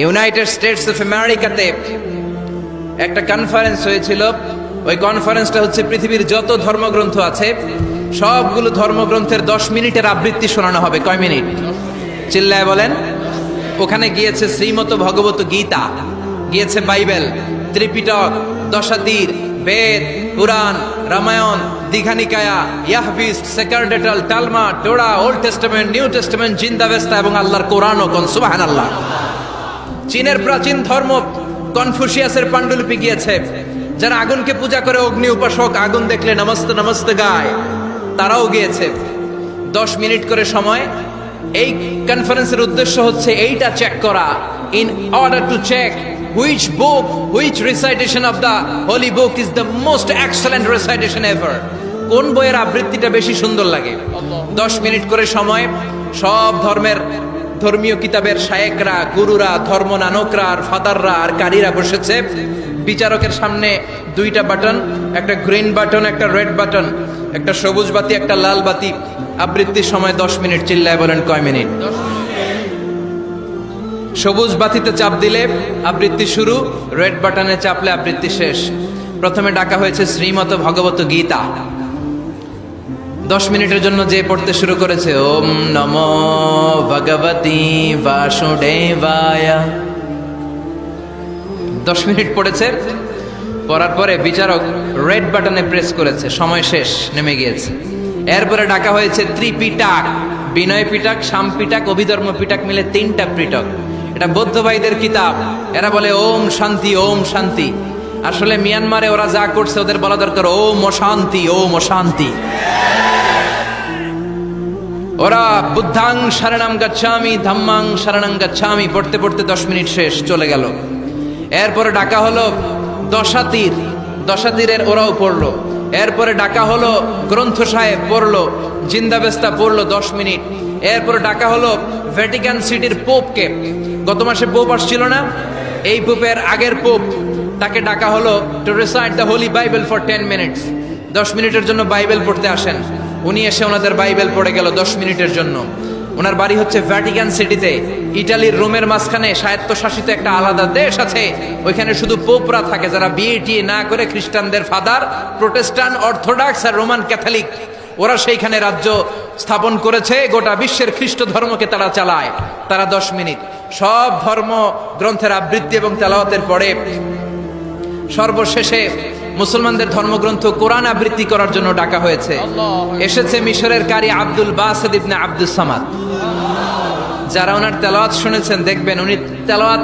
United states of আমেরিকাতে একটা conference হয়েছিল। ওই কনফারেন্সটা হচ্ছে পৃথিবীর যত ধর্মগ্রন্থ আছে সবগুলো ধর্মগ্রন্থের 10 মিনিটের আবৃত্তি শোনানো হবে। কয় মিনিট? চিল্লায় বলেন। ওখানে গিয়েছে শ্রীমত ভগবত গীতা, গিয়েছে বাইবেল, ত্রিপিটক, দশাতীর, Veda, Purana, Ramayana, Digha Nikaya, Yahwist, sacerdotal, Talmud, Torah, Old Testament, New Testament, Zend Avesta এবং আল্লাহর কোরআন ও কোন সুবহানাল্লাহ। চীনের প্রাচীন ধর্ম কনফুসিয়াসের পাণ্ডুলিপি গিয়েছে। যারা আগুনকে পূজা করে, অগ্নি উপাসক, আগুন দেখলে নমস্তে নমস্তে গায়, তারাও গিয়েছে। 10 মিনিট করে সময়। এই কনফারেন্সের উদ্দেশ্য হচ্ছে এইটা চেক করা, in order to check which book, which recitation of the holy book is the most excellent recitation ever. কোন বইয়ের আবৃত্তিটা বেশি সুন্দর লাগে। 10 মিনিট করে সময়। সব ধর্মের ধর্মীয় কিতাবের শায়েকরা, গুরুরা, ধর্ম নানকরা আর ফাদাররা আর কারীরা বসেছে। বিচারকের সামনে 2টা বাটন, একটা গ্রিন বাটন, একটা রেড বাটন, একটা সবুজ বাতি, একটা লাল বাতি। আবৃত্তির সময় 10 মিনিট। চিল্লায় বলেন কয় মিনিট? সবুজ বাতিতে চাপ দিলে আবৃত্তি শুরু, রেড বাটনে চাপলে আবৃত্তি শেষ। প্রথমে ডাকা হয়েছে শ্রীমত ভগবত গীতা। 10 মিনিটের জন্য যে পড়তে শুরু করেছে, ওম নমো ভগবতী বাসুদেবায়। 10 মিনিট পড়েছে। পড়ার পরে বিচারক রেড বাটনে প্রেস করেছে, সময় শেষ, নেমে গিয়েছে। এরপরে ডাকা হয়েছে ত্রিপিটক, বিনয় পিটক, শাম পিটক, অভিধর্ম পিটক মিলে 3টা পিটক। এটা বৌদ্ধ ভাইদের কিতাব। এরা বলে ওম শান্তি, ওম শান্তি। আসলে মিয়ানমারে ওরা যা করছে ওদের বলা দরকার ওম অশান্তি, ওম অশান্তি। ওরা বুদ্ধাং শরণং গচ্ছামি, ধাম্মাং শরণং গচ্ছামি পড়তে পড়তে 10 মিনিট শেষ, চলে গেল। এরপরে ডাকা হলো দশাতীর, দশাতীরের ওরাও পড়লো। এরপরে ডাকা হলো গ্রন্থ সাহেব, পড়লো। জিন্দাবেস্তা পড়লো 10 মিনিট। এরপরে ডাকা হলো ভ্যাটিকান সিটির পোপকে। গত মাসে পোপ আসছিল না? এই পোপের আগের পোপ, তাকে ডাকা হলো to recite the Holi Bible for 10 minutes. 10 মিনিটের জন্য বাইবেল পড়তে আসেন। উনি এসে ওনাদের বাইবেল পড়ে গেল 10 মিনিটের জন্য। ওনার বাড়ি হচ্ছে ভ্যাটিকান সিটিতে, ইটালির রোমের মাঝখানে স্বায়ত্তশাসিত একটা আলাদা দেশ আছে। ওইখানে শুধু পোপরা থাকে, যারা বিয়ে না করে খ্রিস্টানদের ফাদার, প্রোটেস্টান্ট, অর্থোডক্স আর রোমান ক্যাথলিক, ওরা সেইখানে রাজ্য স্থাপন করেছে। গোটা বিশ্বের খ্রিস্ট ধর্মকে তারা চালায়। তারা 10 মিনিট সব ধর্ম গ্রন্থের আবৃত্তি এবং তেলাওয়াতের পরে সর্বশেষে মুসলমানদের ধর্মগ্রন্থ কোরআন আবৃত্তি করার জন্য ডাকা হয়েছে। এসেছে মিশরের কারি আব্দুল বাসিত ইবনে আব্দুস সামাদ। যারা ওনার তেলাওয়াত শুনেছেন দেখবেন উনি তেলাওয়াত